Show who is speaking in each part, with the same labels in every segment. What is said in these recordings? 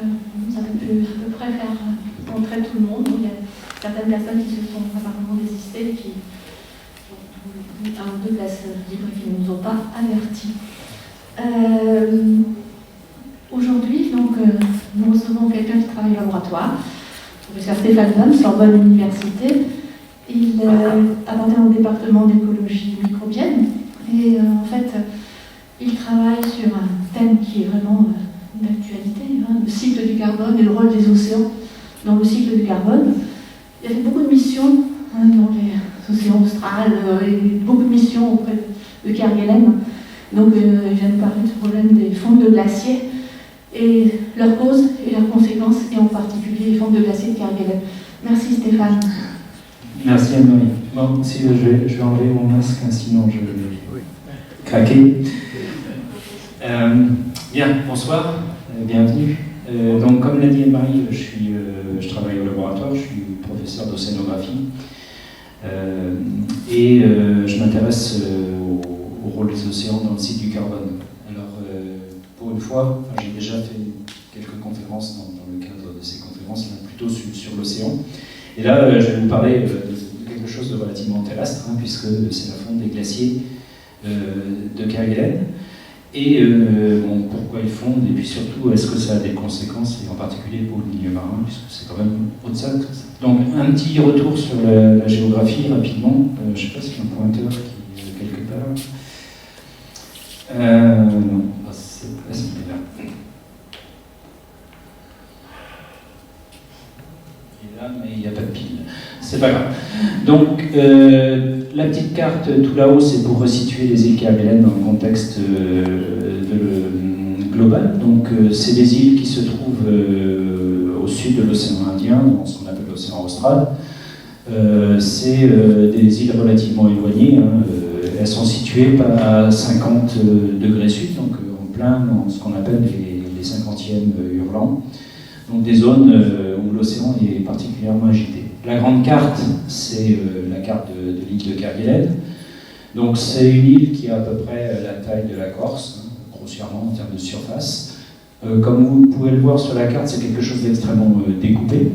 Speaker 1: vous avez pu à peu près faire entrer tout le monde. Il y a certaines personnes qui se sont apparemment désistées, qui ont un ou deux places libres et qui ne nous ont pas avertis. Aujourd'hui, donc, nous recevons quelqu'un qui travaille au laboratoire, le professeur Stéphane Van, Sorbonne Université. Il appartient au département d'écologie microbienne et en fait, il travaille sur un thème qui est vraiment d'actualité, le cycle du carbone et le rôle des océans dans le cycle du carbone. Il a fait beaucoup de missions dans les océans australes et beaucoup de missions auprès de Kerguelen. Donc, il vient nous parler du problème des fonds de glaciers et leurs causes et leurs conséquences, et en particulier les fonds de glaciers de Kerguelen. Merci Stéphane.
Speaker 2: Merci Anne-Marie. Bon, si, je vais enlever mon masque, sinon je vais craquer. Bien, bonsoir, bienvenue. Donc, comme l'a dit Anne-Marie, je travaille au laboratoire, je suis professeur d'océanographie et je m'intéresse au rôle des océans dans le cycle du carbone. Alors, pour une fois, j'ai déjà fait quelques conférences dans le cadre de ces conférences, plutôt sur l'océan. Et là, je vais vous parler de quelque chose de relativement terrestre, puisque c'est la fonte des glaciers de Kerguelen. Et pourquoi ils fondent, et puis surtout, est-ce que ça a des conséquences, et en particulier pour le milieu marin, puisque c'est quand même au-delà de ça. Donc, un petit retour sur la géographie, rapidement. Je ne sais pas s'il y a un pointeur qui est quelque part. Non, c'est là. Mais il n'y a pas de pile. C'est pas grave. Donc, la petite carte tout là-haut, c'est pour resituer les îles Kerguelen dans le contexte global. Donc, c'est des îles qui se trouvent au sud de l'océan Indien, dans ce qu'on appelle l'océan austral. C'est des îles relativement éloignées. Elles sont situées à 50 degrés sud, donc en plein dans ce qu'on appelle les 50e hurlants. Donc des zones où l'océan est particulièrement agité. La grande carte, c'est la carte de l'île de Kerguelen. Donc c'est une île qui a à peu près la taille de la Corse, grossièrement en termes de surface. Comme vous pouvez le voir sur la carte, c'est quelque chose d'extrêmement découpé.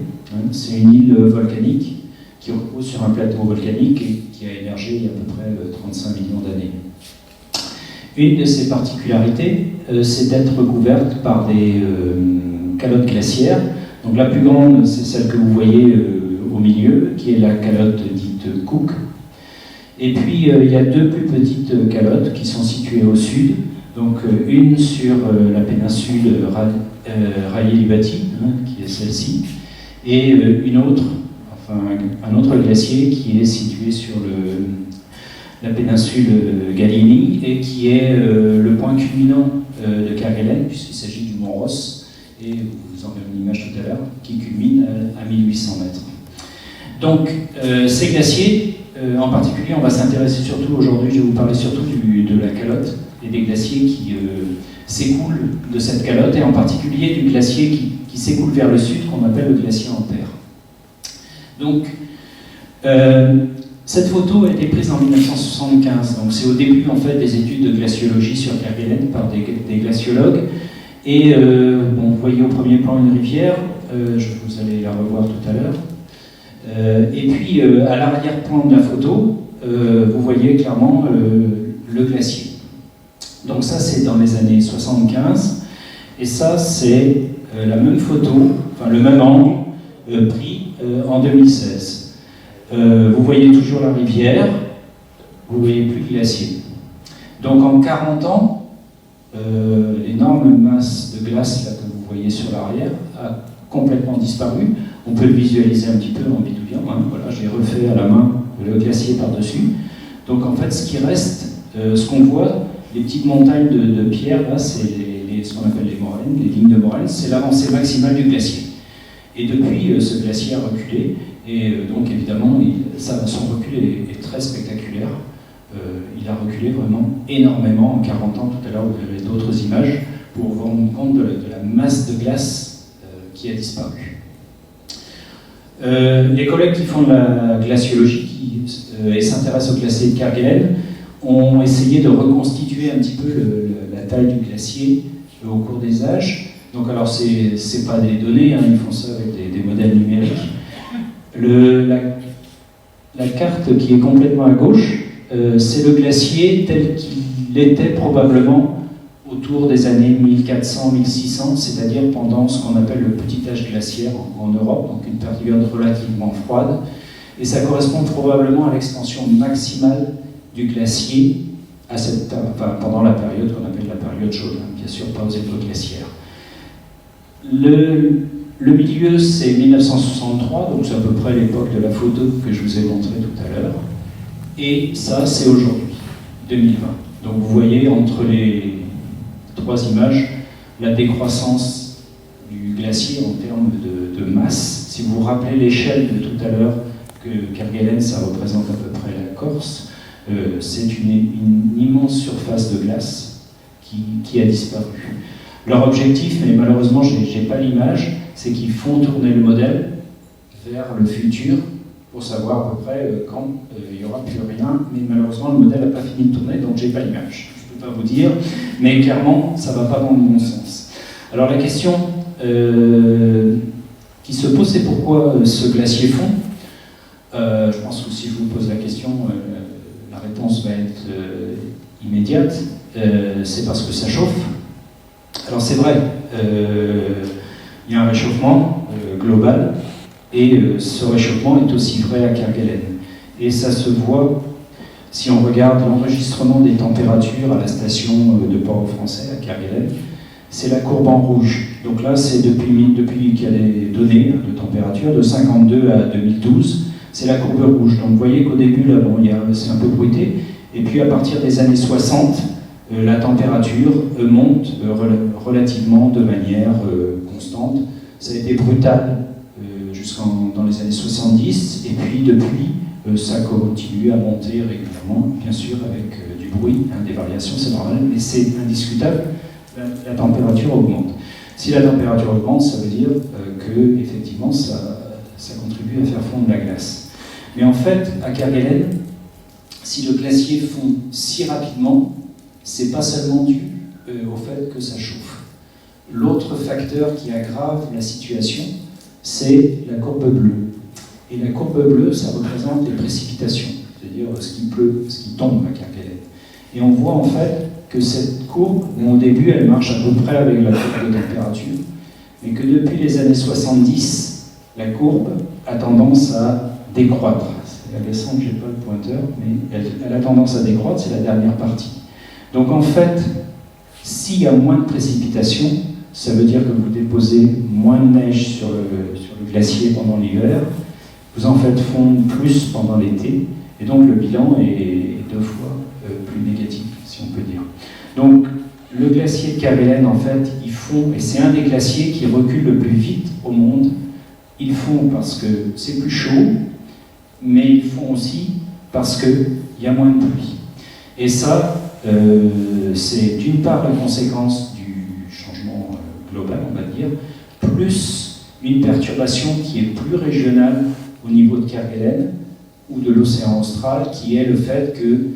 Speaker 2: C'est une île volcanique qui repose sur un plateau volcanique et qui a émergé il y a à peu près 35 millions d'années. Une de ses particularités, c'est d'être recouverte par des calottes glaciaires. Donc la plus grande, c'est celle que vous voyez au milieu, qui est la calotte dite Cook. Et puis il y a deux plus petites calottes qui sont situées au sud. Donc une sur la péninsule Railly-Libati, qui est celle-ci, et une autre, enfin un autre glacier qui est situé sur la péninsule Galini et qui est le point culminant de Kerguelen, puisqu'il s'agit du mont Ross. Et vous en verrez une image tout à l'heure, qui culmine à 1800 mètres. Donc, ces glaciers, en particulier, on va s'intéresser surtout aujourd'hui, je vais vous parler surtout de la calotte et des glaciers qui s'écoulent de cette calotte, et en particulier du glacier qui s'écoule vers le sud, qu'on appelle le glacier Ampère. Donc, cette photo a été prise en 1975, donc c'est au début en fait des études de glaciologie sur Kerguelen par des glaciologues. Et vous voyez au premier plan une rivière, vous allez la revoir tout à l'heure. Et puis à l'arrière-plan de la photo, vous voyez clairement le glacier. Donc ça c'est dans les années 75, et ça c'est la même photo, enfin le même angle pris en 2016. Vous voyez toujours la rivière, vous voyez plus le glacier. Donc en 40 ans, l'énorme masse de glace là, que vous voyez sur l'arrière a complètement disparu. On peut le visualiser un petit peu en bidouillant. Voilà, j'ai refait à la main le glacier par-dessus. Donc en fait, ce qui reste, ce qu'on voit, les petites montagnes de pierres, là, c'est ce qu'on appelle les moraines, les lignes de moraines, c'est l'avancée maximale du glacier. Et depuis, ce glacier a reculé, et donc évidemment, son recul est très spectaculaire. Il a reculé vraiment énormément en 40 ans. Tout à l'heure, vous verrez d'autres images pour vous rendre compte de la masse de glace qui a disparu. Les collègues qui font de la glaciologie et s'intéressent au glacier de Kerguelen ont essayé de reconstituer un petit peu la taille du glacier au cours des âges. Donc alors c'est pas des données, hein, ils font ça avec des modèles numériques. La carte qui est complètement à gauche, c'est le glacier tel qu'il était probablement autour des années 1400-1600, c'est-à-dire pendant ce qu'on appelle le petit âge glaciaire en Europe, donc une période relativement froide. Et ça correspond probablement à l'extension maximale du glacier pendant la période qu'on appelle la période chaude, hein, bien sûr pas aux époques glaciaires. Le milieu, c'est 1963, donc c'est à peu près l'époque de la photo que je vous ai montrée tout à l'heure. Et ça, c'est aujourd'hui, 2020. Donc vous voyez entre les trois images la décroissance du glacier en termes de masse. Si vous vous rappelez l'échelle de tout à l'heure, que Kerguelen, ça représente à peu près la Corse, c'est une immense surface de glace qui a disparu. Leur objectif, mais malheureusement je n'ai pas l'image, c'est qu'ils font tourner le modèle vers le futur pour savoir à peu près quand il n'y aura plus rien, mais malheureusement le modèle n'a pas fini de tourner, donc je n'ai pas l'image. Je ne peux pas vous dire, mais clairement ça ne va pas dans le bon sens. Alors la question qui se pose, c'est pourquoi ce glacier fond. Je pense que si je vous pose la question, la réponse va être immédiate. C'est parce que ça chauffe. Alors c'est vrai, il y a un réchauffement global, et ce réchauffement est aussi vrai à Kerguelen. Et ça se voit si on regarde l'enregistrement des températures à la station de Port-au-Français, à Kerguelen. C'est la courbe en rouge. Donc là, c'est depuis qu'il y a des données de température, de 52 à 2012. C'est la courbe rouge. Donc vous voyez qu'au début, là, bon, c'est un peu bruité. Et puis à partir des années 60, la température monte relativement de manière constante. Ça a été brutal dans les années 70. Et puis depuis, ça continue à monter régulièrement, bien sûr avec du bruit, hein, des variations, c'est normal, mais c'est indiscutable, la température augmente. Si la température augmente, ça veut dire que effectivement ça contribue à faire fondre la glace. Mais en fait, à Kerguelen, si le glacier fond si rapidement, c'est pas seulement dû au fait que ça chauffe. L'autre facteur qui aggrave la situation, c'est la courbe bleue. Et la courbe bleue, ça représente les précipitations, c'est-à-dire ce qui pleut, ce qui tombe à Kerguelen. Et on voit en fait que cette courbe, au début, elle marche à peu près avec la courbe de température, mais que depuis les années 70, la courbe a tendance à décroître. C'est agaçant que je n'ai pas le pointeur, mais elle a tendance à décroître, c'est la dernière partie. Donc en fait, s'il y a moins de précipitations, ça veut dire que vous déposez moins de neige sur le glacier pendant l'hiver, vous en faites fondre plus pendant l'été, et donc le bilan est 2 fois plus négatif, si on peut dire. Donc le glacier de Kerguelen, en fait, il fond, et c'est un des glaciers qui recule le plus vite au monde. Ils font parce que c'est plus chaud, mais ils font aussi parce qu'il y a moins de pluie. Et ça, c'est d'une part la conséquence du changement global, on va dire, plus une perturbation qui est plus régionale au niveau de Kerguelen ou de l'océan austral, qui est le fait que,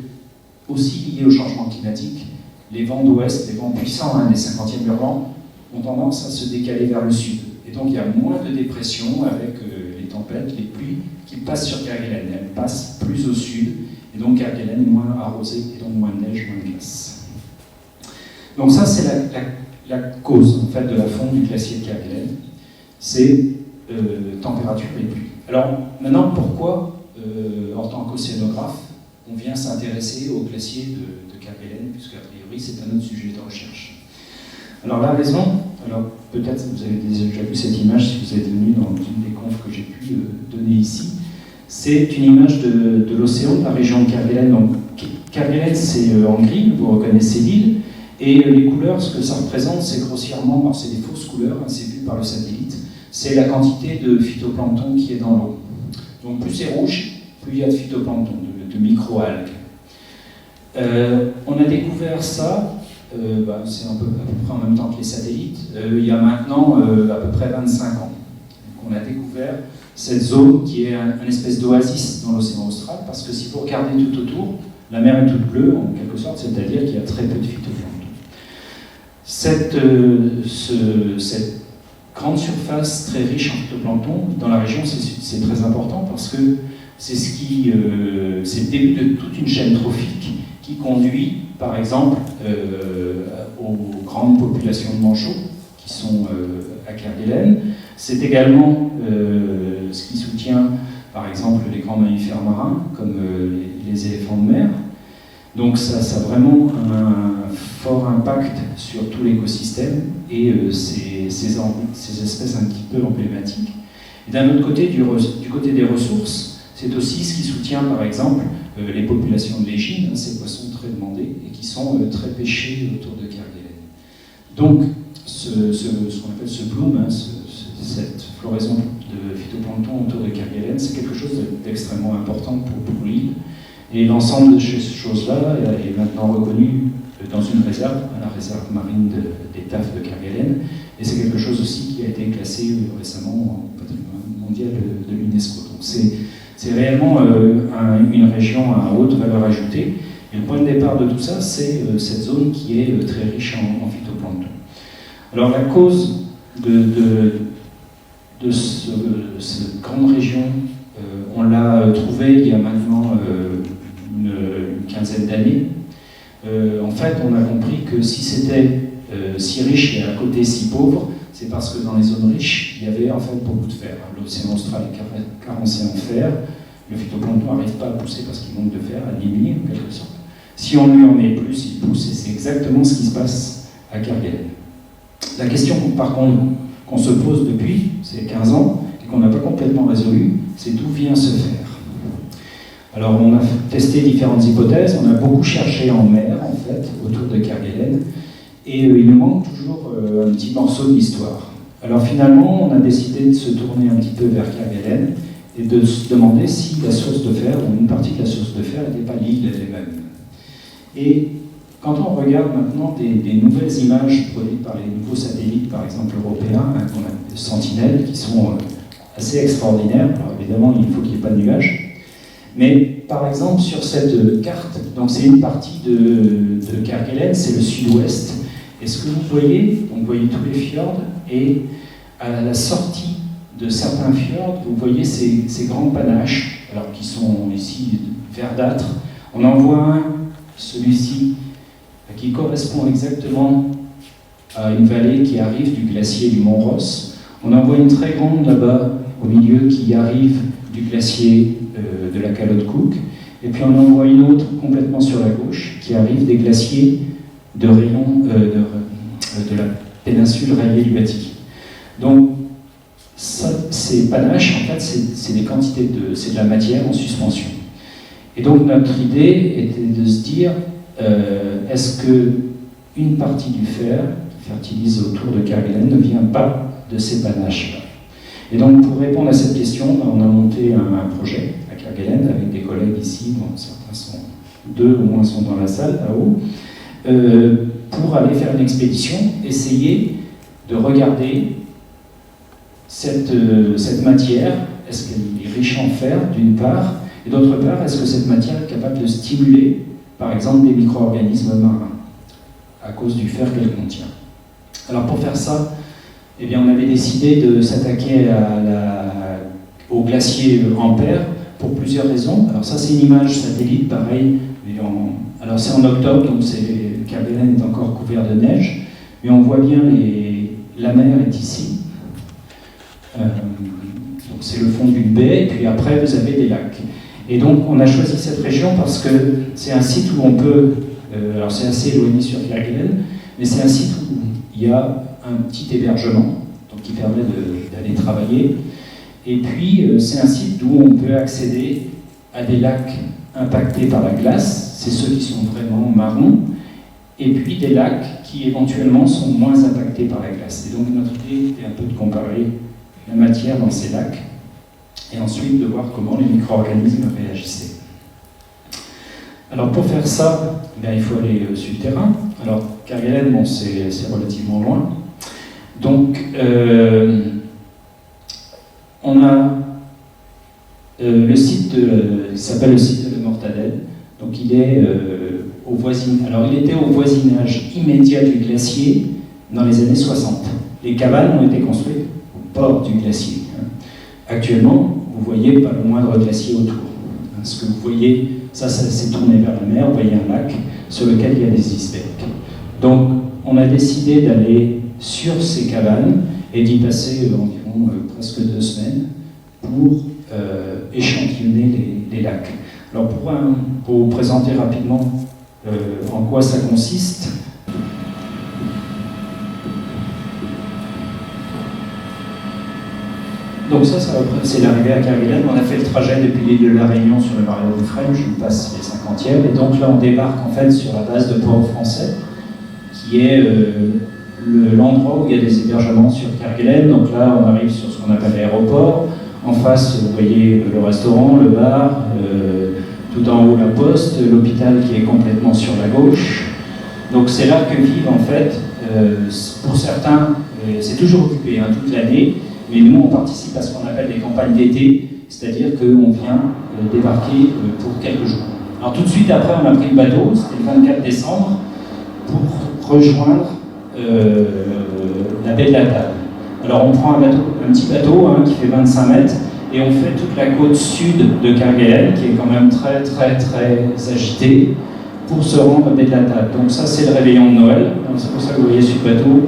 Speaker 2: aussi lié au changement climatique, les vents d'ouest, les vents puissants, hein, les 50e hurlants, ont tendance à se décaler vers le sud. Et donc il y a moins de dépression avec les tempêtes, les pluies qui passent sur Kerguelen. Elles passent plus au sud, et donc Kerguelen est moins arrosée, et donc moins de neige, moins de glace. Donc ça, c'est la cause en fait, de la fonte du glacier de Kerguelen. C'est température et pluie. Alors maintenant, pourquoi, en tant qu'océanographe, on vient s'intéresser au glacier de Kerguelen, puisqu'à priori c'est un autre sujet de recherche. Alors la raison, alors peut-être vous avez déjà vu cette image si vous êtes venu dans une des confs que j'ai pu donner ici, c'est une image de l'océan de la région de Kerguelen. Donc Kerguelen, c'est en gris, vous reconnaissez l'île, et les couleurs, ce que ça représente, c'est grossièrement, alors c'est des fausses couleurs, hein, c'est vu par le satellite, c'est la quantité de phytoplancton qui est dans l'eau. Donc plus c'est rouge, plus il y a de phytoplancton, de micro-algues. On a découvert ça, c'est à peu près en même temps que les satellites, il y a maintenant à peu près 25 ans. Donc on a découvert cette zone qui est une espèce d'oasis dans l'océan austral, parce que si vous regardez tout autour, la mer est toute bleue en quelque sorte, c'est-à-dire qu'il y a très peu de phytoplancton. Cette grande surface très riche en phytoplancton, dans la région, c'est très important parce que c'est le début de toute une chaîne trophique qui conduit, par exemple, aux grandes populations de manchots qui sont à Kerguelen. C'est également ce qui soutient, par exemple, les grands mammifères marins, comme les éléphants de mer. Donc ça a vraiment un fort impact sur tout l'écosystème et ces espèces un petit peu emblématiques. Et d'un autre côté, du côté des ressources, c'est aussi ce qui soutient, par exemple, les populations de légines, hein, ces poissons très demandés et qui sont très pêchés autour de Kerguelen. Donc, ce qu'on appelle ce bloom, hein, cette floraison de phytoplancton autour de Kerguelen, c'est quelque chose d'extrêmement important pour l'île. Et l'ensemble de ces choses-là est maintenant reconnu dans une réserve, la réserve marine des Taffes de Kerguelen. Et c'est quelque chose aussi qui a été classé récemment au patrimoine mondial de l'UNESCO. Donc c'est réellement une région à haute valeur ajoutée. Et le point de départ de tout ça, c'est cette zone qui est très riche en phytoplancton. Alors la cause de cette grande région, on l'a trouvée il y a maintenant une quinzaine d'années. En fait, on a compris que si c'était si riche et à côté si pauvre, c'est parce que dans les zones riches, il y avait en fait beaucoup de fer. L'océan austral est carencé en fer, le phytoplancton n'arrive pas à pousser parce qu'il manque de fer, à diminuer en quelque sorte. Si on lui en met plus, il pousse, et c'est exactement ce qui se passe à Kerguelen. La question, par contre, qu'on se pose depuis ces 15 ans, et qu'on n'a pas complètement résolue, c'est d'où vient ce fer. Alors, on a testé différentes hypothèses, on a beaucoup cherché en mer, en fait, autour de Kerguelen, et il nous manque toujours un petit morceau de l'histoire. Alors finalement, on a décidé de se tourner un petit peu vers Kerguelen et de se demander si la source de fer, ou une partie de la source de fer, n'était pas l'île elle-même. Et quand on regarde maintenant des nouvelles images produites par les nouveaux satellites, par exemple européens, hein, qu'on appelle Sentinelle, qui sont assez extraordinaires, alors évidemment, il faut qu'il n'y ait pas de nuages, mais par exemple, sur cette carte, donc c'est une partie de Kerguelen, c'est le sud-ouest, et ce que vous voyez tous les fjords, et à la sortie de certains fjords, vous voyez ces grands panaches, alors qui sont ici verdâtres. On en voit un, celui-ci, qui correspond exactement à une vallée qui arrive du glacier du Mont Ross. On en voit une très grande là-bas, au milieu, qui arrive du glacier de la calotte Cook. Et puis on en voit une autre complètement sur la gauche, qui arrive des glaciers de la péninsule rayée du Baltique. Donc, ces panaches, en fait, c'est des quantités c'est de la matière en suspension. Et donc, notre idée était de se dire, est-ce qu'une partie du fer fertilisé autour de Kerguelen ne vient pas de ces panaches-là? Et donc, pour répondre à cette question, on a monté un projet à Kerguelen avec des collègues ici, dont certains sont, 2 au moins sont dans la salle, là-haut, pour aller faire une expédition, essayer de regarder cette matière, est-ce qu'elle est riche en fer, d'une part, et d'autre part, est-ce que cette matière est capable de stimuler, par exemple, des micro-organismes marins, à cause du fer qu'elle contient. Alors pour faire ça, eh bien, on avait décidé de s'attaquer au glacier Ampère pour plusieurs raisons. Alors ça, c'est une image satellite, pareil. Alors c'est en octobre, donc Kerguelen est encore couvert de neige, mais on voit bien la mer est ici. Donc c'est le fond d'une baie, et puis après vous avez des lacs. Et donc on a choisi cette région parce que c'est un site où on peut, alors c'est assez éloigné sur Kerguelen, mais c'est un site où il y a un petit hébergement, donc qui permet d'aller travailler. Et puis c'est un site où on peut accéder à des lacs impactés par la glace, c'est ceux qui sont vraiment marrons, et puis des lacs qui éventuellement sont moins impactés par la glace. Et donc notre idée était un peu de comparer la matière dans ces lacs, et ensuite de voir comment les micro-organismes réagissaient. Alors pour faire ça, il faut aller sur le terrain. Alors Kerguelen, bon, c'est relativement loin. Donc on a le site qui s'appelle le site de la Mortadelle. Donc il est il était au voisinage immédiat du glacier, dans les années 60. Les cabanes ont été construites au bord du glacier. Actuellement, vous voyez pas le moindre glacier autour. Ce que vous voyez, ça s'est tourné vers la mer, vous voyez un lac sur lequel il y a des icebergs. Donc, on a décidé d'aller sur ces cabanes et d'y passer environ presque 2 semaines pour échantillonner les lacs. Alors, pour vous présenter rapidement en quoi ça consiste, donc ça c'est l'arrivée à Kerguelen. On a fait le trajet depuis l'île de la Réunion sur le Marais de Fresnes, je vous passe les 50e, et donc là on débarque en fait sur la base de Port-au-Français, qui est l'endroit où il y a des hébergements sur Kerguelen. Donc là on arrive sur ce qu'on appelle l'aéroport. En face, vous voyez le restaurant, le bar, tout en haut la poste, l'hôpital qui est complètement sur la gauche. Donc c'est là que vivent en fait, pour certains, c'est toujours occupé toute l'année. Mais nous, on participe à ce qu'on appelle des campagnes d'été, c'est-à-dire qu'on vient débarquer pour quelques jours. Alors tout de suite après, on a pris le bateau, c'était le 24 décembre, pour rejoindre la baie de la Table. Alors on prend un petit bateau qui fait 25 mètres, et on fait toute la côte sud de Kerguelen, qui est quand même très très très agitée, pour se rendre à la baie de la Table. Donc ça, c'est le réveillon de Noël, c'est pour ça que vous voyez sur le bateau.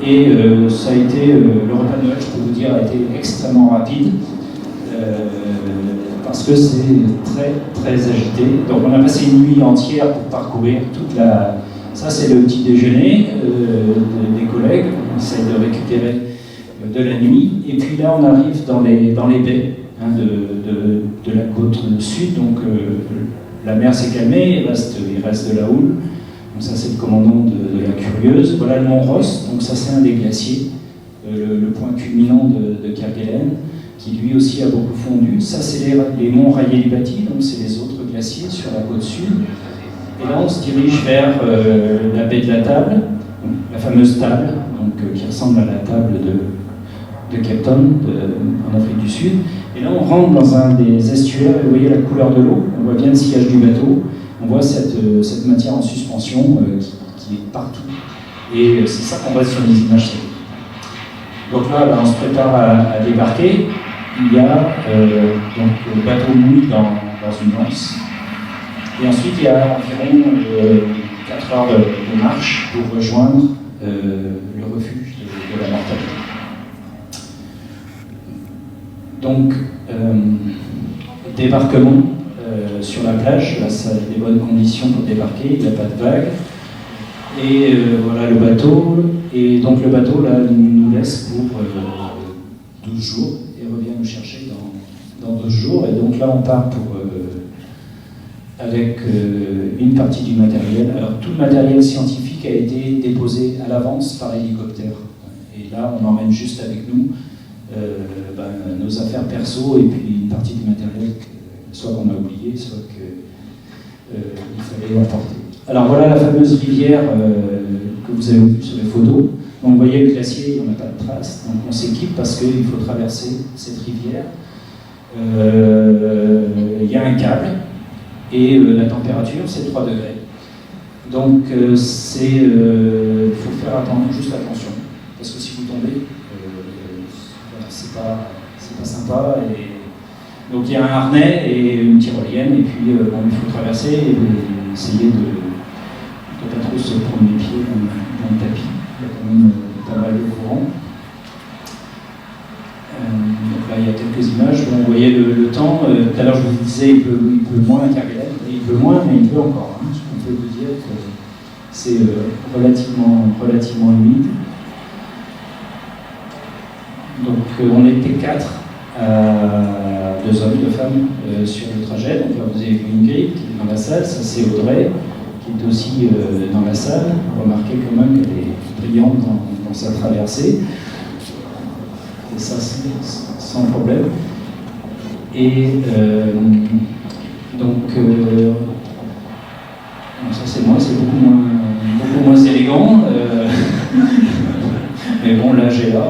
Speaker 2: Et ça a été, le repas de Noël, je peux vous dire, a été extrêmement rapide, parce que c'est très très agité. Donc on a passé une nuit entière pour parcourir toute la... Ça c'est le petit déjeuner des collègues, on essaie de récupérer de la nuit. Et puis là on arrive dans les baies de la côte sud, donc la mer s'est calmée, il reste de la houle. Donc ça c'est le commandant de la Curieuse. Voilà le mont Ross, donc ça c'est un des glaciers, le point culminant de Kerguelen, qui lui aussi a beaucoup fondu. Ça c'est les monts Rayelibati, donc c'est les autres glaciers sur la côte sud. Et là on se dirige vers la baie de la Table, la fameuse table, donc, qui ressemble à la table de Cape Town, en Afrique du Sud. Et là on rentre dans un des estuaires, et vous voyez la couleur de l'eau, on voit bien le sillage du bateau. On voit cette matière en suspension qui est partout. Et c'est ça qu'on voit sur les images. Donc là, on se prépare à débarquer. Il y a donc, le bateau mouille dans une anse. Et ensuite, il y a environ 4 heures de marche pour rejoindre le refuge de la mortalité. Donc, débarquement. Sur la plage, là ça a des bonnes conditions pour débarquer, il n'y a pas de vagues. Et voilà le bateau. Et donc le bateau là nous laisse pour 12 jours et revient nous chercher dans 12 jours. Et donc là on part avec une partie du matériel. Alors tout le matériel scientifique a été déposé à l'avance par hélicoptère. Et là on emmène juste avec nous nos affaires perso et puis une partie du matériel soit qu'on a oublié, soit qu'il fallait emporter. Alors voilà la fameuse rivière que vous avez vue sur les photos. Donc vous voyez le glacier, il n'y en a pas de trace, donc on s'équipe parce qu'il faut traverser cette rivière. Il y a un câble et la température c'est 3 degrés. Donc il faut faire juste attention, parce que si vous tombez, c'est pas sympa. Donc il y a un harnais et une tyrolienne, et puis il faut traverser et essayer de ne pas trop se prendre les pieds dans le tapis. Il y a quand même pas mal de courant. Donc là il y a quelques images. Bon, vous voyez le temps. Tout à l'heure je vous disais il peut moins à Kerguelen, il pleut moins, mais il pleut encore. On peut vous dire que c'est relativement humide. Donc on était 4. 2 hommes, 2 femmes sur le trajet. Donc là vous avez vu Ingrid qui est dans la salle, ça c'est Audrey qui est aussi dans la salle. Remarquez quand même qu'elle est brillante dans sa traversée. Et ça c'est sans problème. Et donc ça c'est moi, c'est beaucoup moins élégant. Mais bon là j'ai là.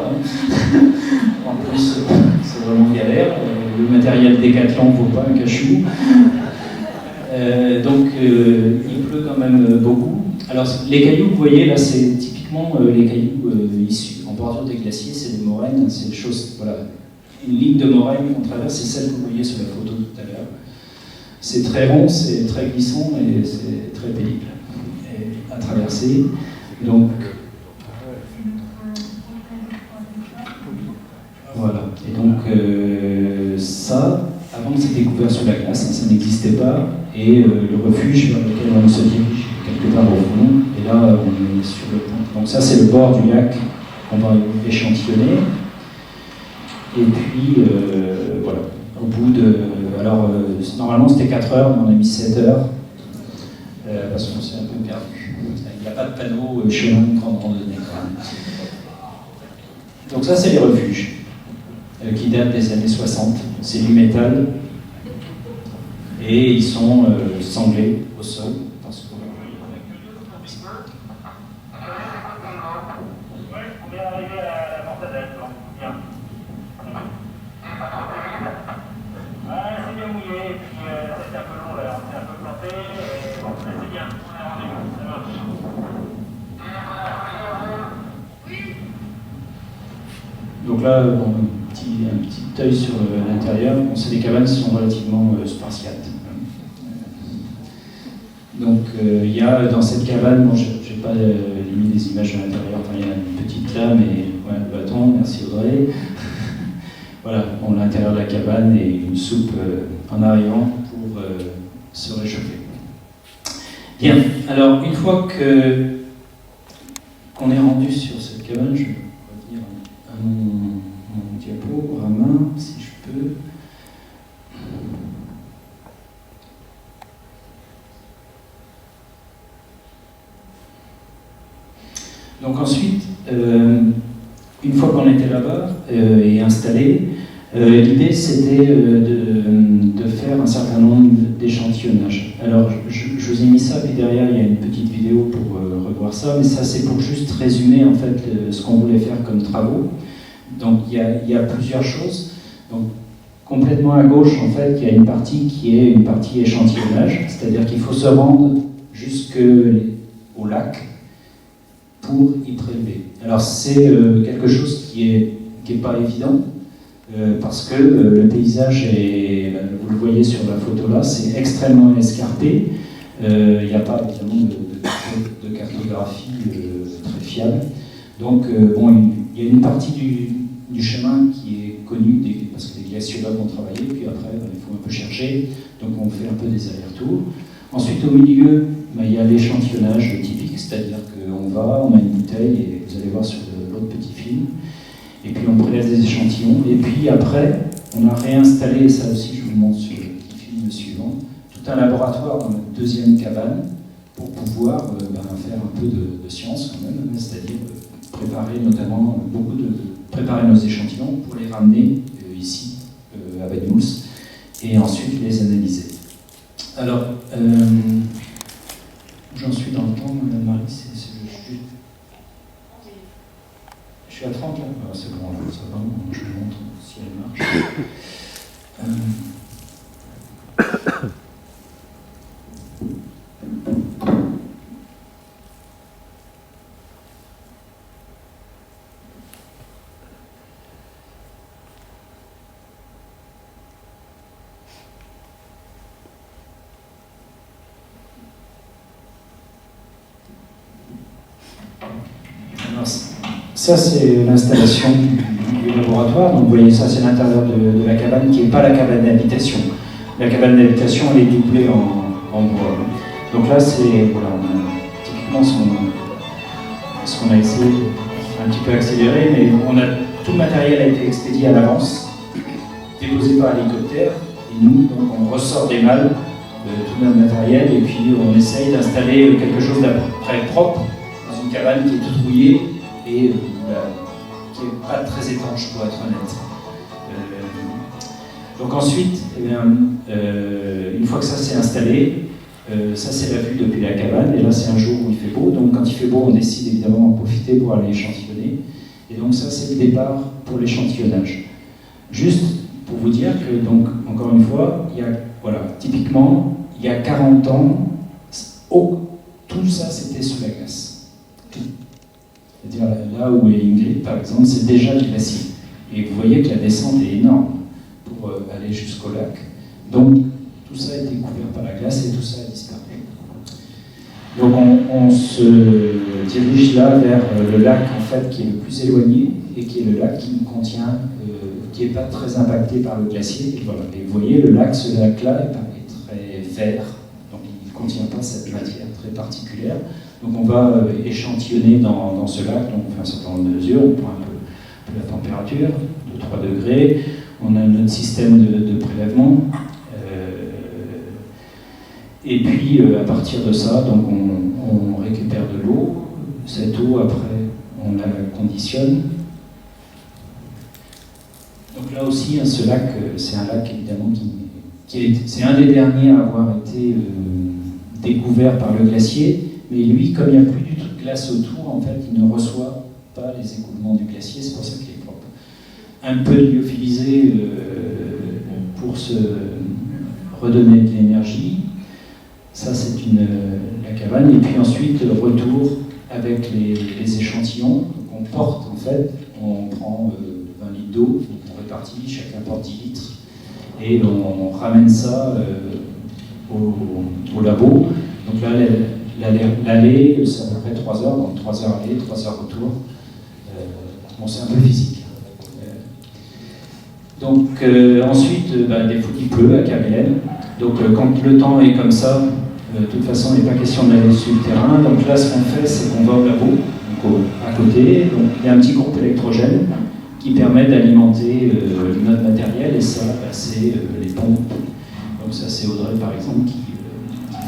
Speaker 2: En plus c'est vraiment galère. Le matériel Décathlon ne vaut pas un cachou. Donc il pleut quand même beaucoup. Alors les cailloux, vous voyez là, c'est typiquement typiquement, les cailloux issus en bordure des glaciers, c'est des moraines, c'est des choses, voilà, une ligne de moraine qu'on traverse, c'est celle que vous voyez sur la photo tout à l'heure. C'est très rond, c'est très glissant et c'est très pénible à traverser. Donc, voilà. Et donc, ça, avant c'était couvert sous la glace, ça n'existait pas. Et le refuge vers lequel on se dirige quelque part au fond, et là, on est sur le point. Donc, ça, c'est le bord du lac qu'on va échantillonner. Et puis, voilà, au bout de... Alors, normalement, c'était 4 heures, mais on a mis 7 heures, parce qu'on s'est un peu perdu. Il n'y a pas de panneau chemin de grande randonnée, quand même. Donc ça, c'est les refuges, qui datent des années 60. C'est du métal, et ils sont sanglés au sol, parce que...
Speaker 3: On vient d'arriver à la mortadelle, bien. C'est bien mouillé, et puis c'est un peu long là, c'est un peu planté, et bon, c'est bien, on est rendu, ça marche.
Speaker 2: Donc là, bon, un petit œil sur l'intérieur. Bon, c'est des cabanes qui sont relativement spartiates. Donc il y a dans cette cabane, bon, je n'ai pas mis des images de l'intérieur, enfin, il y a une petite là, mais ouais, le bâton, merci Audrey. Voilà, on a l'intérieur de la cabane et une soupe en arrivant pour se réchauffer. Bien, alors une fois qu'on est rendu sur cette cabane, je vais revenir à mon diaporama, si je peux. Donc ensuite, une fois qu'on était là-bas et installé, l'idée c'était de faire un certain nombre d'échantillonnages. Alors je vous ai mis ça, puis derrière il y a une petite vidéo pour revoir ça, mais ça c'est pour juste résumer en fait ce qu'on voulait faire comme travaux. Donc il y a plusieurs choses. Donc complètement à gauche en fait, il y a une partie qui est une partie échantillonnage, c'est-à-dire qu'il faut se rendre jusqu'au lac pour y prélever. Alors c'est quelque chose qui est pas évident, parce que le paysage est, vous le voyez sur la photo là, c'est extrêmement escarpé. Il n'y a pas évidemment de cartographie très fiable. Donc bon, il y a une partie du chemin qui est connue, parce que les glaciologues ont travaillé, puis après il faut un peu chercher, donc on fait un peu des allers-retours. Ensuite au milieu, il y a l'échantillonnage typique, c'est-à-dire qu'on on a une bouteille, et vous allez voir sur l'autre petit film, et puis on prélève des échantillons, et puis après, on a réinstallé, et ça aussi je vous montre sur le petit film suivant, tout un laboratoire dans notre deuxième cabane, pour pouvoir faire un peu de science quand même, c'est-à-dire préparer notamment préparer nos échantillons pour les ramener ici à Badmouls, et ensuite les analyser. Alors, j'en suis dans le temps, Marie, je suis à 30 là, c'est bon, ça va, je vous montre si elle marche. Ça, c'est l'installation du laboratoire. Donc, vous voyez, ça, c'est l'intérieur de la cabane, qui n'est pas la cabane d'habitation. La cabane d'habitation, elle est doublée en bois. Donc là, c'est voilà, typiquement ce qu'on a essayé un petit peu accéléré, mais tout le matériel a été expédié à l'avance, déposé par hélicoptère, et nous, donc, on ressort des malles tout notre matériel, et puis on essaye d'installer quelque chose d'à peu près propre dans une cabane qui est toute rouillée, et qui n'est pas très étanche pour être honnête. Donc ensuite, une fois que ça s'est installé, ça c'est la vue depuis la cabane, et là c'est un jour où il fait beau, donc quand il fait beau on décide évidemment d'en profiter pour aller échantillonner, et donc ça c'est le départ pour l'échantillonnage. Juste pour vous dire que, donc, encore une fois, typiquement, il y a 40 ans, tout ça c'était sous la glace. Tout. C'est-à-dire là où est Ingrid, par exemple, c'est déjà le glacier. Et vous voyez que la descente est énorme pour aller jusqu'au lac. Donc tout ça a été couvert par la glace et tout ça a disparu. Donc on se dirige là vers le lac en fait qui est le plus éloigné et qui est le lac qui contient, qui n'est pas très impacté par le glacier. Et, voilà. Et vous voyez, ce lac-là est très vert, donc il ne contient pas cette matière très particulière. Donc on va échantillonner dans ce lac, donc on fait un certain nombre de mesures, on prend un peu la température de 3 degrés, on a notre système de prélèvement. Et puis, à partir de ça, donc on récupère de l'eau. Cette eau, après, on la conditionne. Donc là aussi, ce lac, c'est un lac, évidemment, c'est un des derniers à avoir été découvert par le glacier. Mais lui, comme il n'y a plus du tout de glace autour, en fait, il ne reçoit pas les écoulements du glacier. C'est pour ça qu'il est propre. Un peu lyophilisé pour se redonner de l'énergie. Ça, c'est la cabane. Et puis ensuite, retour avec les échantillons. Donc, on porte, en fait, on prend 20 litres d'eau, on répartit, chacun porte 10 litres. Et on ramène ça au labo. Donc là, l'aller, c'est à peu près 3 heures. Donc 3 heures aller, 3 heures retour. Bon, c'est un peu physique. Donc ensuite, des fois il pleut à Kerguelen. Donc quand le temps est comme ça, de toute façon il n'est pas question d'aller sur le terrain. Donc là ce qu'on fait, c'est qu'on va au labo, donc à côté. Donc il y a un petit groupe électrogène qui permet d'alimenter notre matériel, et ça, c'est les pompes. Donc ça, c'est Audrey par exemple qui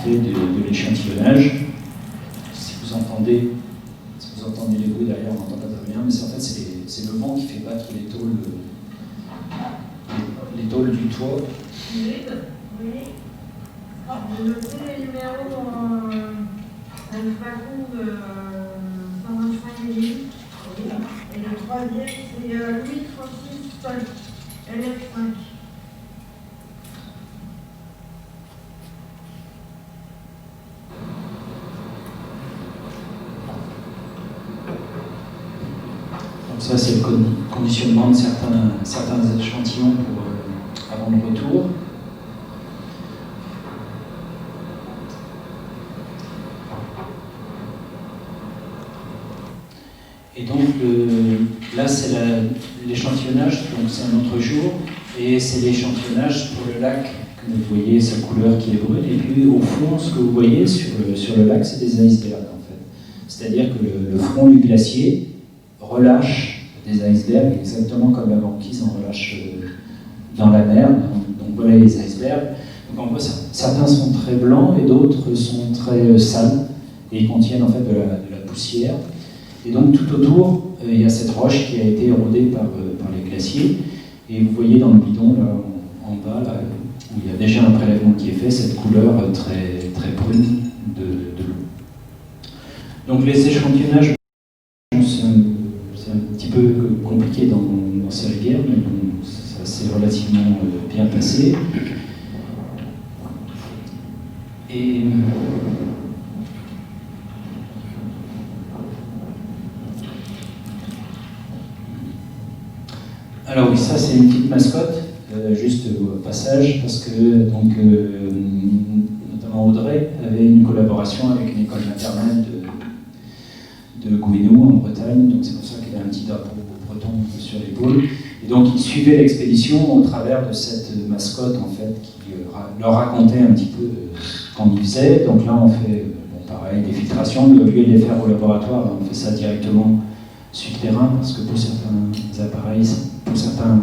Speaker 2: fait de l'échantillonnage. Si vous entendez les bruits derrière, on n'entend pas très bien, mais en fait c'est le vent qui fait battre les tôles du toit.
Speaker 4: Oui. J'ai noté les numéros dans le wagon de 125 000. Et le troisième, c'est Louis Francis Paul, LF5.
Speaker 2: Donc ça, c'est le conditionnement de certains échantillons avant le retour. Et donc là, c'est l'échantillonnage, donc c'est un autre jour, et c'est l'échantillonnage pour le lac, que vous voyez sa couleur qui est brune, et puis au fond, ce que vous voyez sur le lac, c'est des icebergs en fait. C'est-à-dire que le front du glacier relâche des icebergs, exactement comme la banquise en relâche dans la mer. Donc voilà les icebergs. Donc on voit, certains sont très blancs et d'autres sont très sales, et ils contiennent en fait de la poussière. Et donc tout autour, il y a cette roche qui a été érodée par les glaciers. Et vous voyez dans le bidon, là, en bas, là, où il y a déjà un prélèvement qui est fait, cette couleur très, très brune de l'eau. Donc les échantillonnages, c'est un petit peu compliqué dans ces rivières, mais bon, ça s'est relativement bien passé. Et alors oui, ça c'est une petite mascotte, juste au passage, parce que donc, notamment Audrey avait une collaboration avec une école maternelle de Gouesnou en Bretagne, donc c'est pour ça qu'elle a un petit drapeau breton sur l'épaule. Et donc ils suivaient l'expédition au travers de cette mascotte en fait, qui leur racontait un petit peu ce qu'on y faisait. Donc là on fait pareil, des filtrations, au lieu de les faire au laboratoire, on fait ça directement sur le terrain, parce que pour certains appareils, pour certains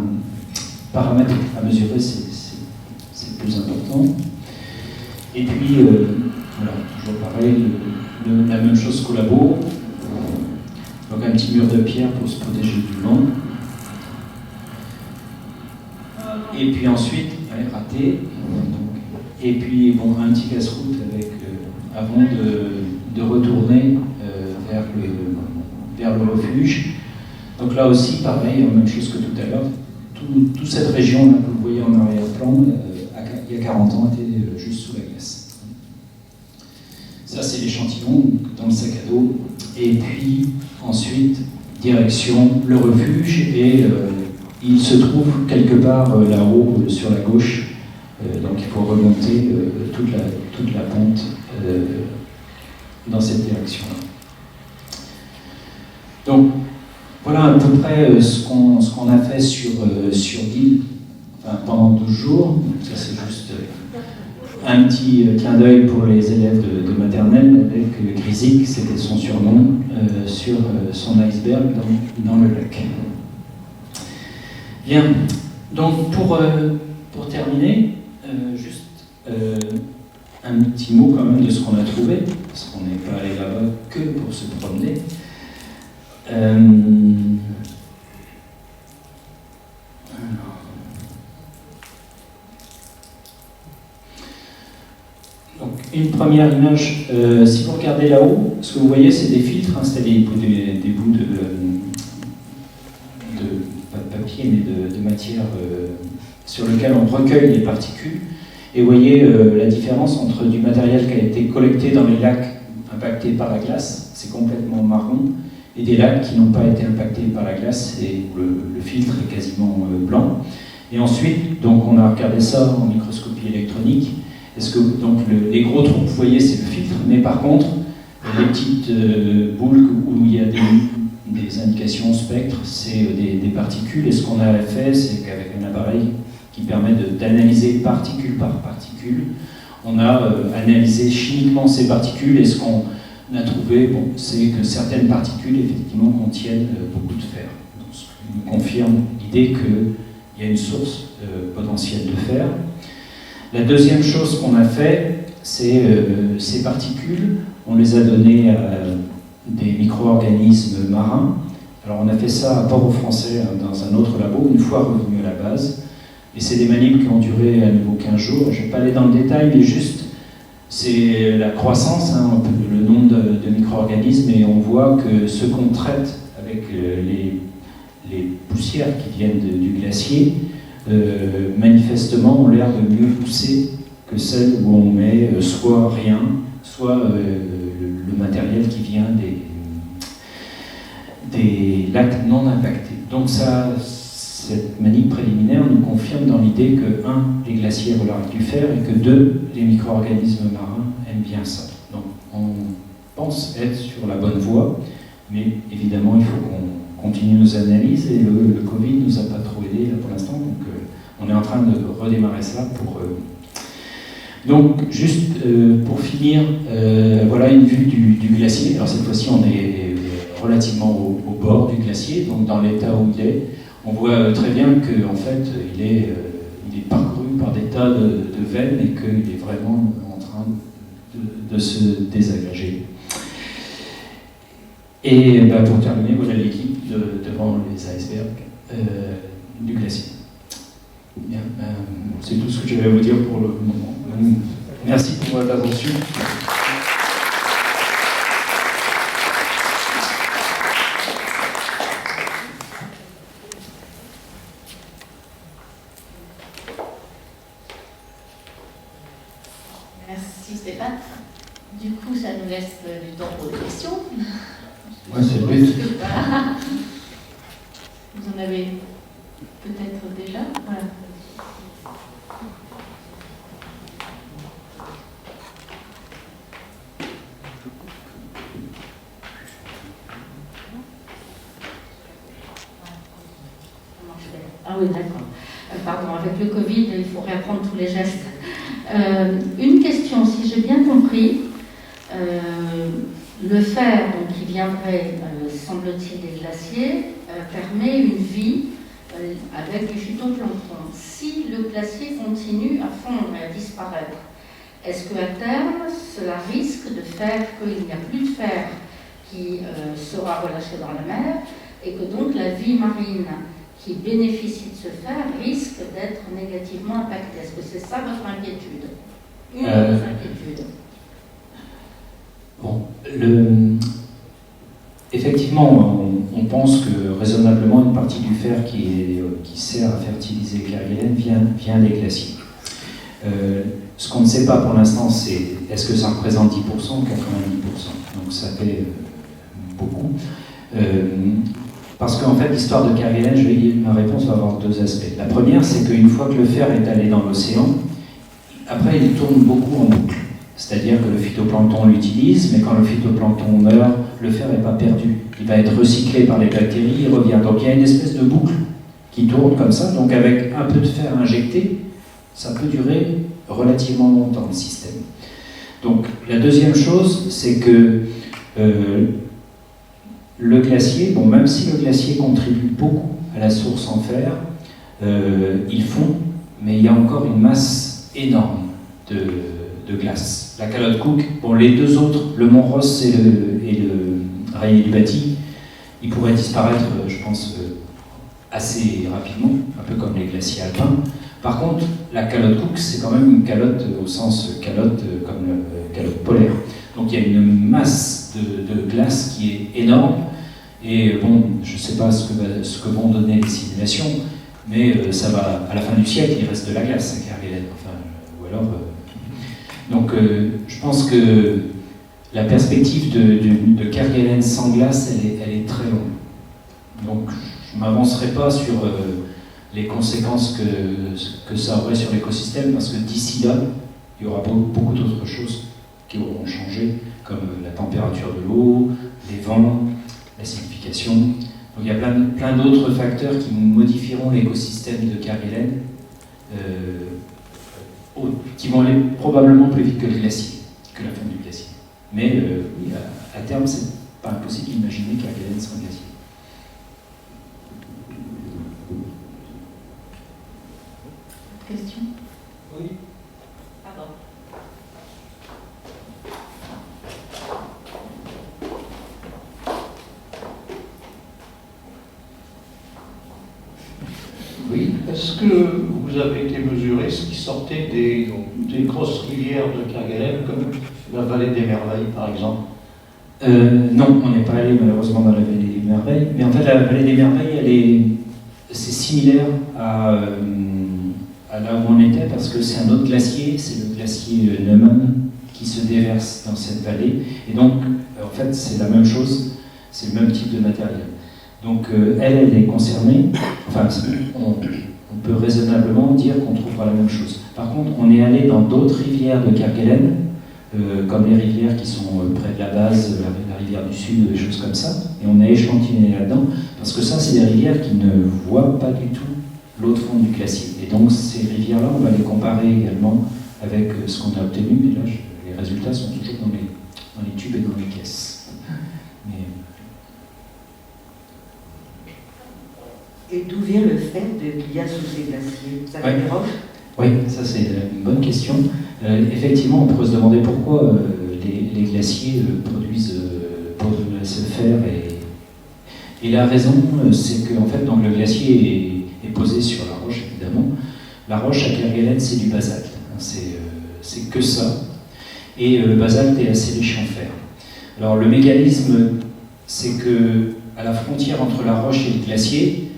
Speaker 2: paramètres à mesurer, c'est plus important. Et puis, voilà, toujours pareil, la même chose qu'au labo. Donc un petit mur de pierre pour se protéger du vent. Et puis ensuite, raté. Et puis, bon, un petit casse-route avant de retourner vers le refuge. Donc là aussi, pareil, même chose que tout à l'heure, toute cette région là, que vous voyez en arrière-plan, il y a 40 ans, était juste sous la glace. Ça, c'est l'échantillon dans le sac à dos. Et puis, ensuite, ensuite, direction le refuge, et il se trouve quelque part là-haut, sur la gauche. Donc il faut remonter toute la pente dans cette direction-là. Donc voilà à peu près ce qu'on a fait sur l'île, enfin, pendant 12 jours. Donc, ça c'est juste un petit clin d'œil pour les élèves de maternelle avec Grisic, c'était son surnom, sur son iceberg dans le lac. Bien, donc pour terminer, juste un petit mot quand même de ce qu'on a trouvé, parce qu'on n'est pas allé là-bas que pour se promener. Donc, une première image, si vous regardez là-haut, ce que vous voyez, c'est des filtres installés, des bouts de pas de papier, mais de matière sur lequel on recueille les particules. Et vous voyez la différence entre du matériel qui a été collecté dans les lacs impactés par la glace, c'est complètement marron, et des lacs qui n'ont pas été impactés par la glace, et où le filtre est quasiment blanc. Et ensuite, donc on a regardé ça en microscopie électronique. Est-ce que donc les gros trous, vous voyez, c'est le filtre, mais par contre, les petites boules où il y a des indications spectres, c'est des particules. Et ce qu'on a fait, c'est qu'avec un appareil qui permet d'analyser particule par particule, on a analysé chimiquement ces particules, et ce qu'on a trouvé, bon, c'est que certaines particules, effectivement, contiennent beaucoup de fer. Donc, ce qui nous confirme l'idée qu'il y a une source potentielle de fer. La deuxième chose qu'on a fait, c'est ces particules, on les a données à des micro-organismes marins. Alors on a fait ça à Port-au-Français, dans un autre labo, une fois revenu à la base. Et c'est des manips qui ont duré à nouveau 15 jours. Je ne vais pas aller dans le détail, mais juste, c'est la croissance, le nombre de micro-organismes, et on voit que ce qu'on traite avec les poussières qui viennent du glacier, manifestement ont l'air de mieux pousser que celles où on met soit rien, soit le matériel qui vient des lacs non impactés. Donc cette manip préliminaire nous confirme dans l'idée que, 1, les glaciers relarguent du fer, et que 2, les micro-organismes marins aiment bien ça. Donc on pense être sur la bonne voie, mais évidemment il faut qu'on continue nos analyses, et le Covid ne nous a pas trop aidé là pour l'instant, donc on est en train de redémarrer ça pour... Donc juste pour finir, voilà une vue du glacier. Alors cette fois-ci on est relativement au bord du glacier, donc dans l'état où il est. On voit très bien qu'en fait il est parcouru par des tas de veines, et qu'il est vraiment en train de se désagréger. Et pour terminer, voilà l'équipe devant les icebergs du glacier. Bien, c'est tout ce que je vais vous dire pour le moment. Merci pour votre attention.
Speaker 1: Merci Stéphane. Du coup, ça nous laisse du temps pour des questions.
Speaker 2: Ouais, c'est le but.
Speaker 1: Voilà. Vous en avez peut-être déjà. Voilà. Ah oui, d'accord. Pardon, avec le Covid, il faut réapprendre tous les gestes. Une question, si j'ai bien compris, le fer donc, qui viendrait, semble-t-il, des glaciers, permet une vie avec du phytoplancton. Si le glacier continue à fondre et à disparaître, est-ce qu'à terme, cela risque de faire qu'il n'y a plus de fer qui sera relâché dans la mer, et que donc la vie marine qui bénéficie de ce fer risque d'être négativement impactée? Est-ce que c'est ça votre inquiétude? Une de vos inquiétudes?
Speaker 2: Bon, effectivement, on pense que raisonnablement une partie du fer qui sert à fertiliser Kerguelen vient des glaciers. Ce qu'on ne sait pas pour l'instant, c'est est-ce que ça représente 10% ou 90%. Donc ça fait beaucoup. Parce qu'en fait, l'histoire de Kerguelen, ma réponse va avoir deux aspects. La première, c'est qu'une fois que le fer est allé dans l'océan, après, il tourne beaucoup en boucle. C'est-à-dire que le phytoplancton l'utilise, mais quand le phytoplancton meurt, le fer n'est pas perdu. Il va être recyclé par les bactéries, il revient. Donc il y a une espèce de boucle qui tourne comme ça. Donc avec un peu de fer injecté, ça peut durer relativement longtemps, le système. Donc la deuxième chose, c'est que le glacier, bon, même si le glacier contribue beaucoup à la source en fer, il fond, mais il y a encore une masse énorme de glace. La calotte Cook, bon, les deux autres, le Mont Ross et le Railly-du-Bâti, ils pourraient disparaître, je pense, assez rapidement, un peu comme les glaciers alpins. Par contre, la calotte Cook, c'est quand même une calotte au sens calotte comme la calotte polaire. Donc il y a une masse de glace qui est énorme. Et bon, je ne sais pas ce que vont donner les simulations, mais ça va, à la fin du siècle, il reste de la glace à Kerguelen. Enfin, ou alors. Donc je pense que la perspective de Kerguelen sans glace, elle est très longue. Donc je ne m'avancerai pas sur les conséquences que ça aurait sur l'écosystème, parce que d'ici là, il y aura beaucoup d'autres choses qui auront changé, comme la température de l'eau, les vents, l'acidification. Donc il y a plein d'autres facteurs qui modifieront l'écosystème de Kerguelen, qui vont aller probablement plus vite que le glacier, que la fonte du glacier. Mais oui, à terme, c'est pas impossible d'imaginer Kerguelen sans glacier.
Speaker 1: Question ?
Speaker 5: Oui.
Speaker 1: Pardon.
Speaker 5: Oui. Est-ce que vous avez été mesuré ce qui sortait des grosses rivières de Kerguelen, comme la vallée des Merveilles, par exemple?
Speaker 2: Non, on n'est pas allé malheureusement dans la vallée des Merveilles. Mais en fait, la vallée des Merveilles, c'est similaire à là où on était, parce que c'est un autre glacier, c'est le glacier Neumann qui se déverse dans cette vallée. Et donc, en fait, c'est la même chose, c'est le même type de matériel. Donc, elle est concernée. Enfin, on peut raisonnablement dire qu'on trouvera la même chose. Par contre, on est allé dans d'autres rivières de Kerguelen, comme les rivières qui sont près de la base, la rivière du Sud, des choses comme ça, et on a échantillonné là-dedans, parce que ça, c'est des rivières qui ne voient pas du tout l'autre fond du glacier. Et donc, ces rivières-là, on va les comparer également avec ce qu'on a obtenu, mais là, les résultats sont toujours dans les tubes et dans les caisses. Mais...
Speaker 6: Et d'où vient le fait qu'il y a sous ces glaciers? Ça vient des roches?
Speaker 2: Oui, ça c'est une bonne question. Effectivement, on pourrait se demander pourquoi les glaciers produisent ce fer. Et la raison, c'est que en fait, donc, le glacier est posé sur la roche, évidemment. La roche à Kerguelen, c'est du basalte. C'est que ça. Et le basalte est assez riche en fer. Alors le mécanisme, c'est que à la frontière entre la roche et le glacier,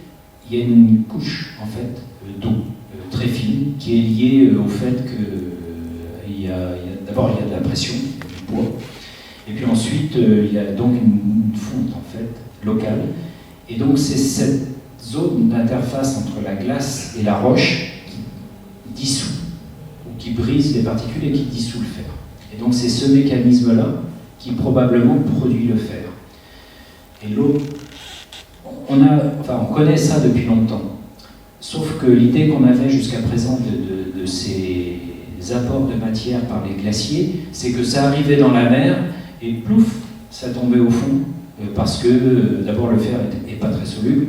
Speaker 2: il y a une couche en fait d'eau très fine qui est liée au fait que d'abord il y a de la pression, du poids, et puis ensuite il y a donc une fonte en fait locale, et donc c'est cette zone d'interface entre la glace et la roche qui dissout ou qui brise les particules et qui dissout le fer. Et donc c'est ce mécanisme-là qui probablement produit le fer. Et l'eau, on connaît ça depuis longtemps. Sauf que l'idée qu'on avait jusqu'à présent de ces apports de matière par les glaciers, c'est que ça arrivait dans la mer et plouf, ça tombait au fond, parce que d'abord le fer n'est pas très soluble,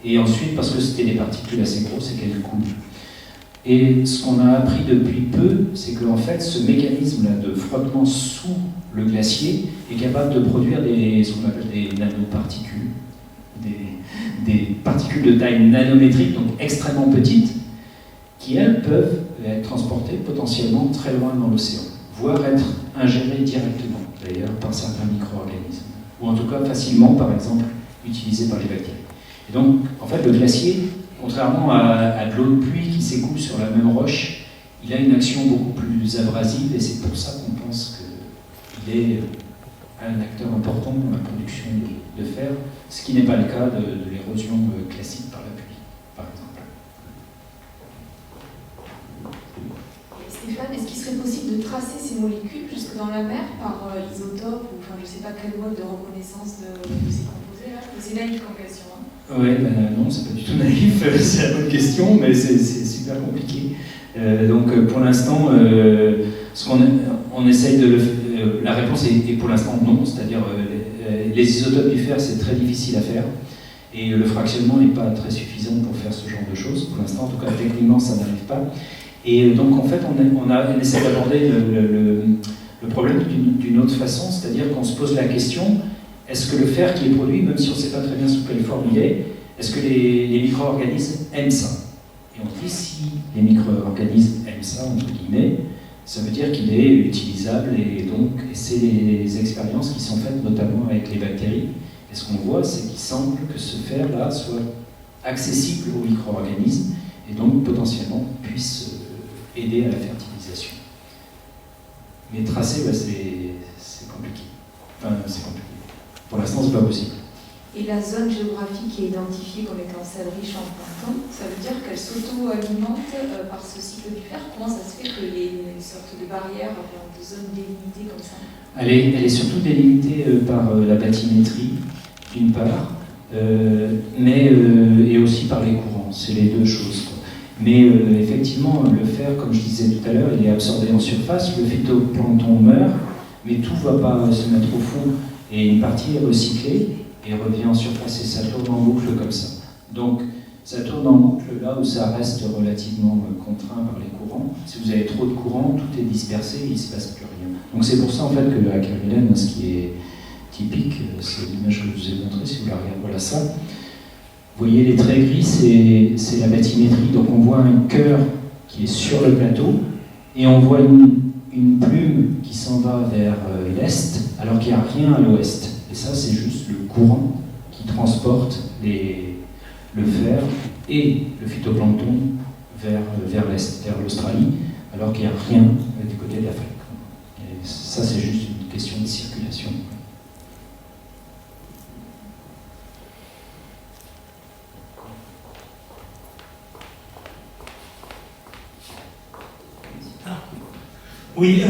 Speaker 2: et ensuite parce que c'était des particules assez grosses et qu'elles coulent. Et ce qu'on a appris depuis peu, c'est qu'en fait ce mécanisme-là de frottement sous le glacier est capable de produire ce qu'on appelle des nanoparticules, des particules de taille nanométrique, donc extrêmement petites, qui elles peuvent être transportées potentiellement très loin dans l'océan, voire être ingérées directement, d'ailleurs, par certains micro-organismes, ou en tout cas facilement, par exemple, utilisées par les bactéries. Et donc, en fait, le glacier, contrairement à de l'eau de pluie qui s'écoule sur la même roche, il a une action beaucoup plus abrasive, et c'est pour ça qu'on pense qu'il est un acteur important dans la production de fer, ce qui n'est pas le cas de l'érosion classique par la pluie, par exemple.
Speaker 7: Stéphane, est-ce qu'il serait possible de tracer ces molécules jusque dans la mer par isotope ou enfin, je ne sais pas quel mode de reconnaissance de ces composés là? C'est naïf comme question. Hein.
Speaker 2: Oui, non, c'est pas du tout naïf, c'est la bonne question, mais c'est super compliqué. Donc pour l'instant, on essaye de le faire. La réponse est pour l'instant non, c'est-à-dire les isotopes du fer, c'est très difficile à faire. Et le fractionnement n'est pas très suffisant pour faire ce genre de choses. Pour l'instant, en tout cas, techniquement, ça n'arrive pas. Et donc, en fait, on essaie d'aborder le problème d'une autre façon, c'est-à-dire qu'on se pose la question, est-ce que le fer qui est produit, même si on ne sait pas très bien sous quelle forme il est-ce que les micro-organismes aiment ça? Et on dit, si les micro-organismes aiment ça, entre guillemets, ça veut dire qu'il est utilisable, et donc c'est les expériences qui sont faites notamment avec les bactéries. Et ce qu'on voit, c'est qu'il semble que ce fer-là soit accessible aux micro-organismes, et donc potentiellement puisse aider à la fertilisation. Mais tracer, c'est compliqué. Enfin, c'est compliqué. Pour l'instant, c'est pas possible.
Speaker 7: Et la zone géographique qui est identifiée comme étant celle riche en plancton, ça veut dire qu'elle s'auto-alimente par ce cycle du fer. Comment ça se fait qu'il y ait une sorte de barrière, de zone délimitée comme ça? Elle
Speaker 2: est surtout délimitée par la bathymétrie, d'une part, et aussi par les courants. C'est les deux choses, quoi. Mais effectivement, le fer, comme je disais tout à l'heure, il est absorbé en surface, le phytoplancton meurt, mais tout ne va pas se mettre au fond, et une partie est recyclée et revient en surface, et ça tourne en boucle comme ça. Donc, ça tourne en boucle là où ça reste relativement contraint par les courants. Si vous avez trop de courants, tout est dispersé, il ne se passe plus rien. Donc c'est pour ça en fait que la carélène, ce qui est typique, c'est l'image que je vous ai montrée, si vous la regardez, voilà ça. Vous voyez les traits gris, c'est la bathymétrie. Donc on voit un cœur qui est sur le plateau, et on voit une plume qui s'en va vers l'est, alors qu'il n'y a rien à l'ouest. Et ça, c'est juste le courant qui transporte le fer et le phytoplancton vers l'est, vers l'Australie, alors qu'il n'y a rien du côté de l'Afrique. Et ça, c'est juste une question de circulation.
Speaker 8: Oui,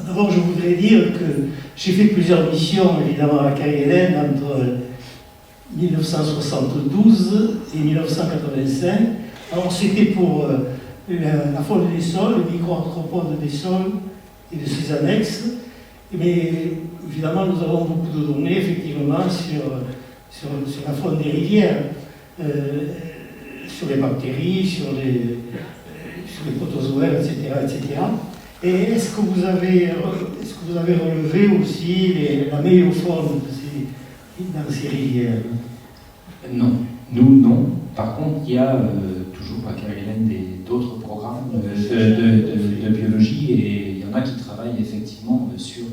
Speaker 8: d'abord je voudrais dire que j'ai fait plusieurs missions évidemment à Kerguelen entre 1972 et 1985. Alors c'était pour la faune des sols, le micro-arthropode des sols et de ses annexes. Mais évidemment nous avons beaucoup de données effectivement sur la faune des rivières, sur les bactéries, sur les protozoaires, etc. Et est-ce que vous avez relevé aussi la méiofaune dans ces rivières?
Speaker 2: Non, nous non. Par contre, il y a toujours à Kerguelen d'autres programmes de biologie, et il y en a qui travaillent effectivement sur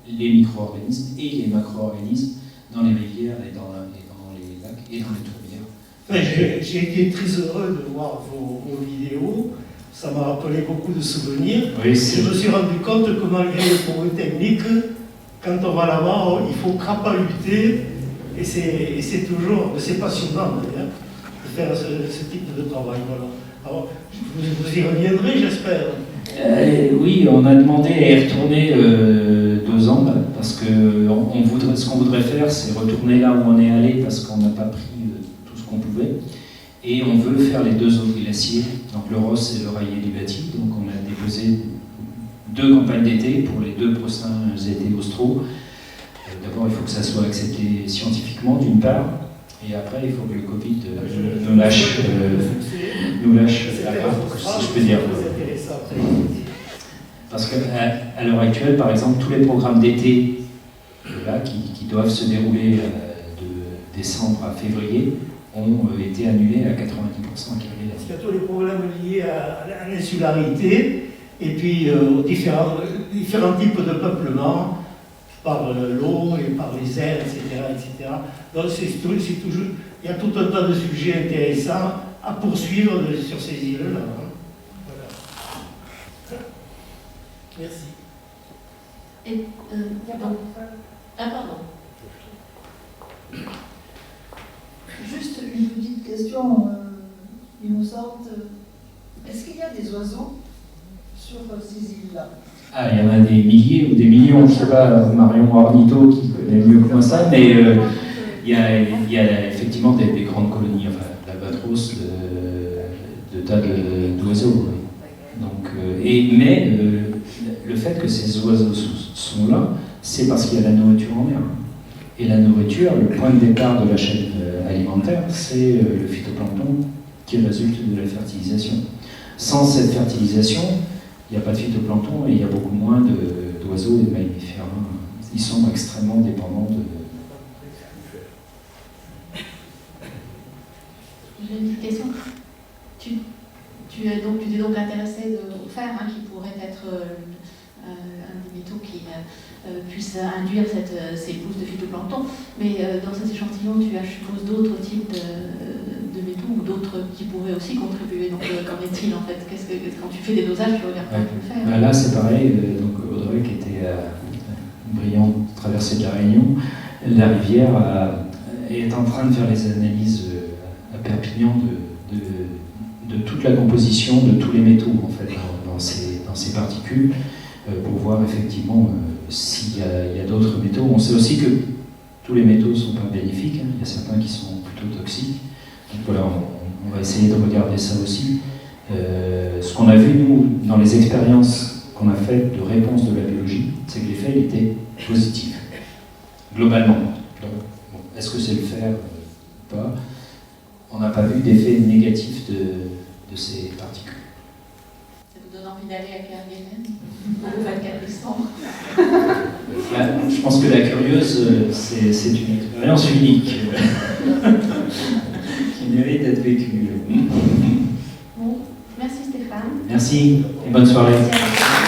Speaker 2: les micro-organismes et les macro-organismes dans les rivières et dans les lacs et dans les tourbières.
Speaker 8: J'ai été très heureux de voir vos vidéos. Ça m'a rappelé beaucoup de souvenirs.
Speaker 2: Oui,
Speaker 8: je me suis rendu compte que malgré les progrès techniques, quand on va là-bas, il faut crapahuter, et c'est passionnant d'ailleurs de faire ce type de travail. Voilà. Alors, vous y reviendrez, j'espère.
Speaker 2: Oui, on a demandé à y retourner 2 ans, parce que ce qu'on voudrait faire, c'est retourner là où on est allé, parce qu'on n'a pas pris tout ce qu'on pouvait. Et on veut faire les 2 autres glaciers, donc le Ross et le Rayet-Libati. Donc on a déposé 2 campagnes d'été pour les 2 prochains étés austraux. D'abord, il faut que ça soit accepté scientifiquement, d'une part, et après, il faut que le Covid nous lâche la grappe, si je peux dire. Parce qu'à l'heure actuelle, par exemple, tous les programmes d'été qui doivent se dérouler de décembre à février ont été annulés à 90% à Kerguelen.
Speaker 8: Il y a tous les problèmes liés à l'insularité et puis aux différents types de peuplement par l'eau et par les airs, etc. Donc il y a tout un tas de sujets intéressants à poursuivre sur ces îles-là. Voilà. Merci.
Speaker 1: Et, donc, ah, pardon.
Speaker 9: Juste une petite question innocente. Est-ce qu'il y a des oiseaux sur ces îles-là?
Speaker 2: Ah, il y en a des milliers ou des millions, je ne sais pas, Marion Ornito qui connaît mieux que moi ça, mais il y a effectivement des grandes colonies, enfin, d'albatros, de tas d'oiseaux. Donc, mais le fait que ces oiseaux sont là, c'est parce qu'il y a la nourriture en mer. Et la nourriture, le point de départ de la chaîne alimentaire, c'est le phytoplancton qui résulte de la fertilisation. Sans cette fertilisation, il n'y a pas de phytoplancton et il y a beaucoup moins d'oiseaux et de mammifères. Ils sont extrêmement dépendants de...
Speaker 1: J'ai une petite question. Tu t'es donc intéressé au fer, qui pourrait être un des métaux qui puisse induire ces pousses de phytoplancton, mais dans cet échantillon, tu as, je suppose, d'autres types de métaux ou d'autres qui pourraient aussi contribuer. Donc, qu'en est-il en fait? Quand tu fais des dosages, tu regardes pas le fer?
Speaker 2: Là, c'est pareil. Donc, Audrey, qui était à une brillante traversée de la Réunion, la rivière est en train de faire les analyses à Perpignan de toute la composition de tous les métaux en fait dans ces particules pour voir effectivement s'il y a d'autres métaux. On sait aussi que tous les métaux ne sont pas bénéfiques, il y a certains qui sont plutôt toxiques. Donc voilà, on va essayer de regarder ça aussi. Ce qu'on a vu, nous, dans les expériences qu'on a faites de réponse de la biologie, c'est que l'effet était positif, globalement. Donc, bon, est-ce que c'est le fer ou pas? On n'a pas vu d'effet négatif de ces particules.
Speaker 1: Ça vous donne envie d'aller à Kerguelen le 24 décembre?
Speaker 2: Je pense que la curieuse, c'est une expérience unique qui mérite d'être vécue.
Speaker 1: Bon, merci Stéphane.
Speaker 2: Merci et bonne soirée.
Speaker 1: Merci à vous.